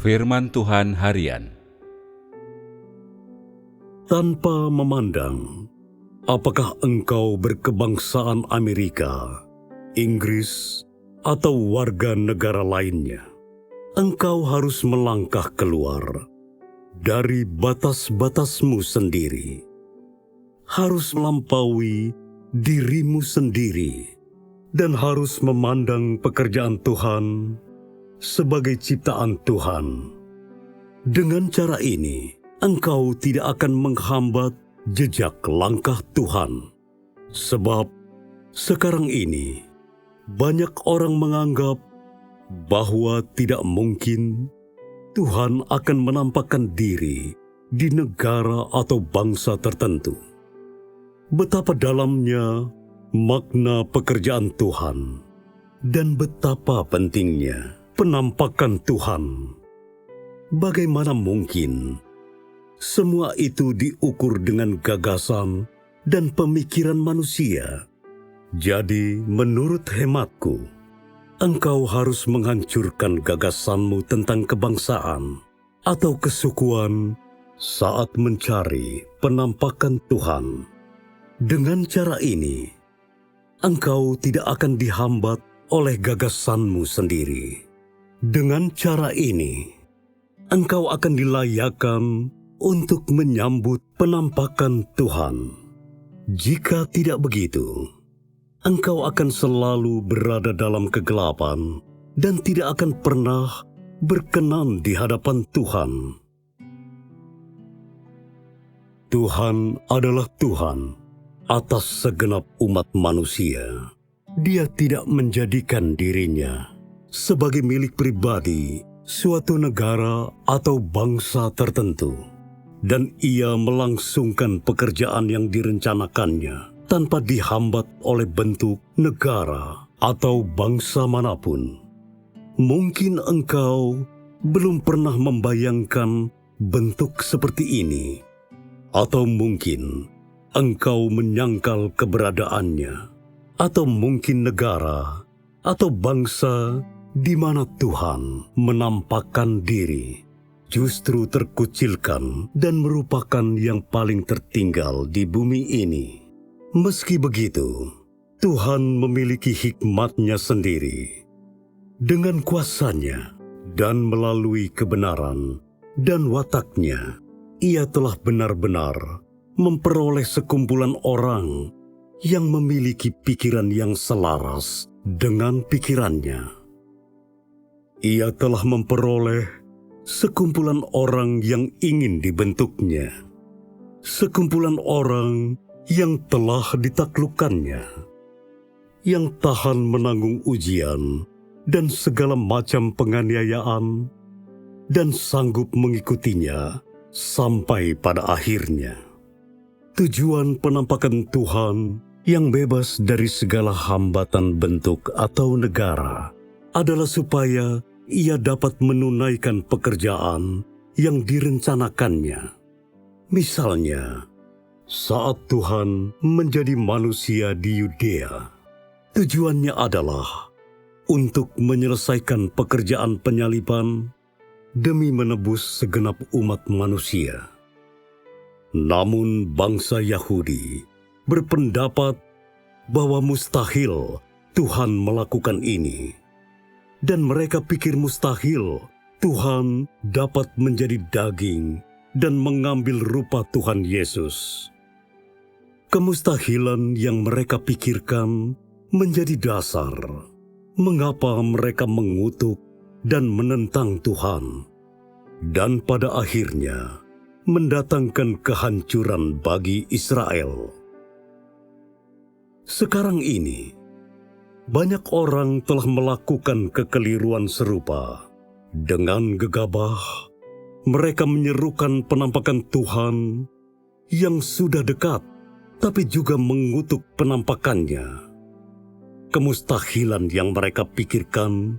Firman Tuhan Harian. Tanpa memandang apakah engkau berkebangsaan Amerika, Inggris, atau warga negara lainnya, engkau harus melangkah keluar dari batas-batasmu sendiri, harus melampaui dirimu sendiri, dan harus memandang pekerjaan Tuhan sebagai ciptaan Tuhan. Dengan cara ini, engkau tidak akan menghambat jejak langkah Tuhan. Sebab sekarang ini banyak orang menganggap bahwa tidak mungkin Tuhan akan menampakkan diri di negara atau bangsa tertentu. Betapa dalamnya makna pekerjaan Tuhan dan betapa pentingnya penampakan Tuhan. Bagaimana mungkin semua itu diukur dengan gagasan dan pemikiran manusia? Jadi, menurut hematku, engkau harus menghancurkan gagasanmu tentang kebangsaan atau kesukuan saat mencari penampakan Tuhan. Dengan cara ini, engkau tidak akan dihambat oleh gagasanmu sendiri. Dengan cara ini, engkau akan dilayakkan untuk menyambut penampakan Tuhan. Jika tidak begitu, engkau akan selalu berada dalam kegelapan dan tidak akan pernah berkenan di hadapan Tuhan. Tuhan adalah Tuhan atas segenap umat manusia. Dia tidak menjadikan dirinya sebagai milik pribadi suatu negara atau bangsa tertentu, dan ia melangsungkan pekerjaan yang direncanakannya tanpa dihambat oleh bentuk negara atau bangsa manapun. Mungkin engkau belum pernah membayangkan bentuk seperti ini, atau mungkin engkau menyangkal keberadaannya, atau mungkin negara atau bangsa di mana Tuhan menampakkan diri justru terkucilkan dan merupakan yang paling tertinggal di bumi ini. Meski begitu, Tuhan memiliki hikmat-Nya sendiri. Dengan kuasa-Nya dan melalui kebenaran dan watak-Nya, Ia telah benar-benar memperoleh sekumpulan orang yang memiliki pikiran yang selaras dengan pikiran-Nya. Ia telah memperoleh sekumpulan orang yang ingin dibentuknya, sekumpulan orang yang telah ditaklukkannya, yang tahan menanggung ujian dan segala macam penganiayaan, dan sanggup mengikutinya sampai pada akhirnya. Tujuan penampakan Tuhan yang bebas dari segala hambatan bentuk atau negara adalah supaya Ia dapat menunaikan pekerjaan yang direncanakannya. Misalnya, saat Tuhan menjadi manusia di Yudea, tujuannya adalah untuk menyelesaikan pekerjaan penyaliban demi menebus segenap umat manusia. Namun bangsa Yahudi berpendapat bahwa mustahil Tuhan melakukan ini, dan mereka pikir mustahil Tuhan dapat menjadi daging dan mengambil rupa Tuhan Yesus. Kemustahilan yang mereka pikirkan menjadi dasar mengapa mereka mengutuk dan menentang Tuhan, dan pada akhirnya mendatangkan kehancuran bagi Israel. Sekarang ini, banyak orang telah melakukan kekeliruan serupa. Dengan gegabah, mereka menyerukan penampakan Tuhan yang sudah dekat, tapi juga mengutuk penampakannya. Kemustahilan yang mereka pikirkan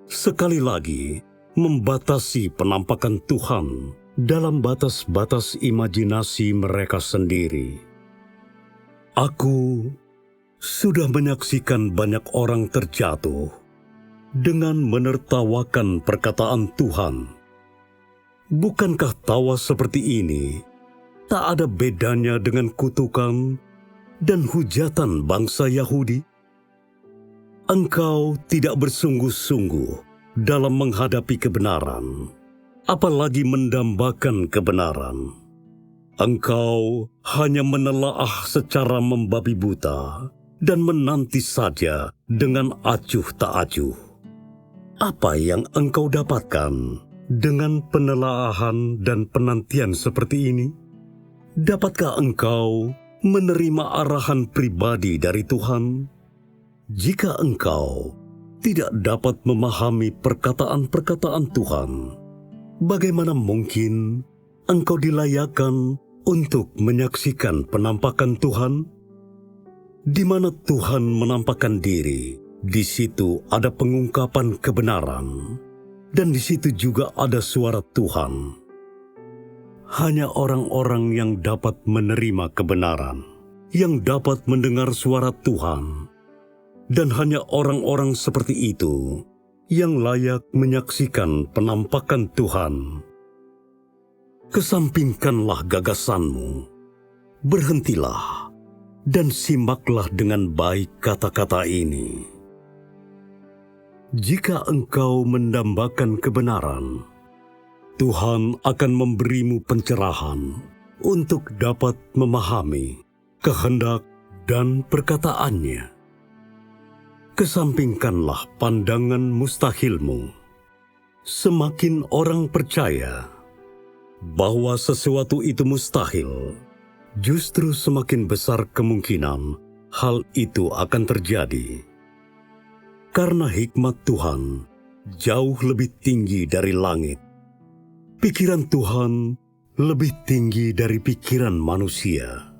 sekali lagi membatasi penampakan Tuhan dalam batas-batas imajinasi mereka sendiri. Aku sudah menyaksikan banyak orang terjatuh dengan menertawakan perkataan Tuhan Bukankah tawa seperti ini tak ada bedanya dengan kutukan dan hujatan bangsa Yahudi? Engkau tidak bersungguh-sungguh dalam menghadapi kebenaran, apalagi mendambakan kebenaran. Engkau hanya menelaah secara membabi buta dan menanti saja dengan acuh tak acuh. Apa yang engkau dapatkan dengan penelaahan dan penantian seperti ini? Dapatkah engkau menerima arahan pribadi dari Tuhan? Jika engkau tidak dapat memahami perkataan-perkataan Tuhan, bagaimana mungkin engkau dilayakkan untuk menyaksikan penampakan Tuhan? Di mana Tuhan menampakkan diri, di situ ada pengungkapan kebenaran, dan di situ juga ada suara Tuhan. Hanya orang-orang yang dapat menerima kebenaran, yang dapat mendengar suara Tuhan, dan hanya orang-orang seperti itu yang layak menyaksikan penampakan Tuhan. Kesampingkanlah gagasanmu, berhentilah, dan simaklah dengan baik kata-kata ini. Jika engkau mendambakan kebenaran, Tuhan akan memberimu pencerahan untuk dapat memahami kehendak dan perkataannya. Kesampingkanlah pandangan mustahilmu. Semakin orang percaya bahwa sesuatu itu mustahil, justru semakin besar kemungkinan hal itu akan terjadi. Karena hikmat Tuhan jauh lebih tinggi dari langit. Pikiran Tuhan lebih tinggi dari pikiran manusia.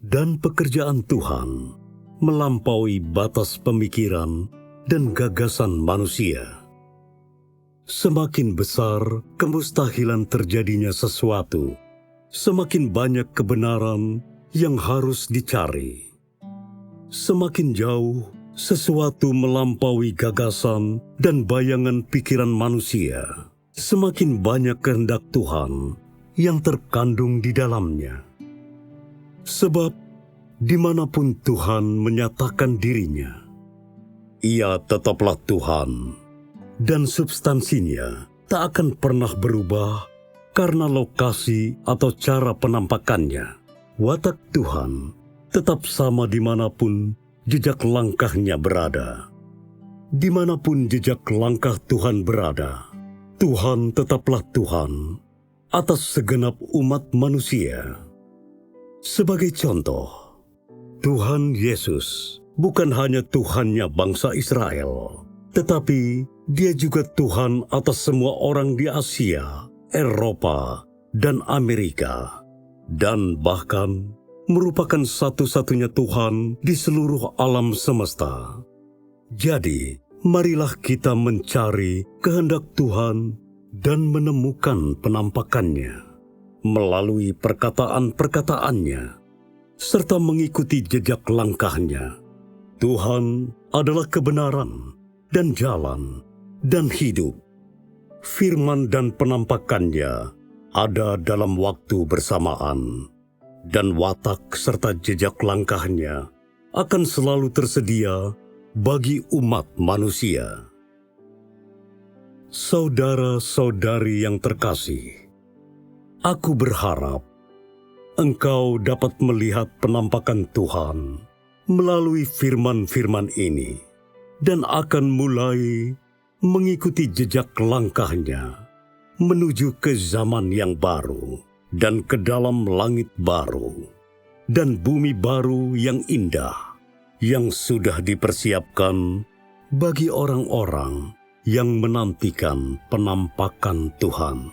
Dan pekerjaan Tuhan melampaui batas pemikiran dan gagasan manusia. Semakin besar kemustahilan terjadinya sesuatu, semakin banyak kebenaran yang harus dicari. Semakin jauh sesuatu melampaui gagasan dan bayangan pikiran manusia, semakin banyak kehendak Tuhan yang terkandung di dalamnya. Sebab dimanapun Tuhan menyatakan dirinya, Ia tetaplah Tuhan, dan substansinya tak akan pernah berubah karena lokasi atau cara penampakannya. Watak Tuhan tetap sama dimanapun jejak langkahnya berada. Dimanapun jejak langkah Tuhan berada, Tuhan tetaplah Tuhan atas segenap umat manusia. Sebagai contoh, Tuhan Yesus bukan hanya Tuhannya bangsa Israel, tetapi Dia juga Tuhan atas semua orang di Asia, Eropa, dan Amerika, dan bahkan merupakan satu-satunya Tuhan di seluruh alam semesta. Jadi, marilah kita mencari kehendak Tuhan dan menemukan penampakannya melalui perkataan-perkataannya, serta mengikuti jejak langkahnya. Tuhan adalah kebenaran dan jalan dan hidup. Firman dan penampakannya ada dalam waktu bersamaan, dan watak serta jejak langkahnya akan selalu tersedia bagi umat manusia. Saudara-saudari yang terkasih, aku berharap engkau dapat melihat penampakan Tuhan melalui firman-firman ini dan akan mulai mengikuti jejak langkahnya menuju ke zaman yang baru dan ke dalam langit baru dan bumi baru yang indah yang sudah dipersiapkan bagi orang-orang yang menantikan penampakan Tuhan.